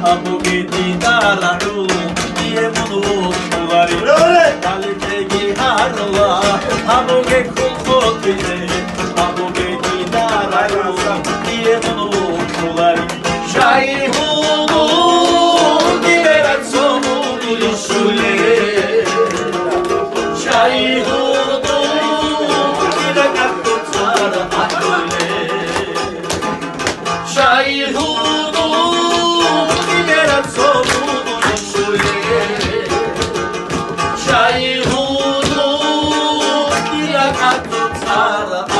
Aboge didararu, yemunu mugari. Kalitegi harla, aboge kumotile. Aboge didararu, yemunu mugari. Şair hulu, diberet somu dilişule. Şair hulu, diberet tutar akule. Şair hulu, diberet somu dilişule. Şair hulu, diberet tutar akule.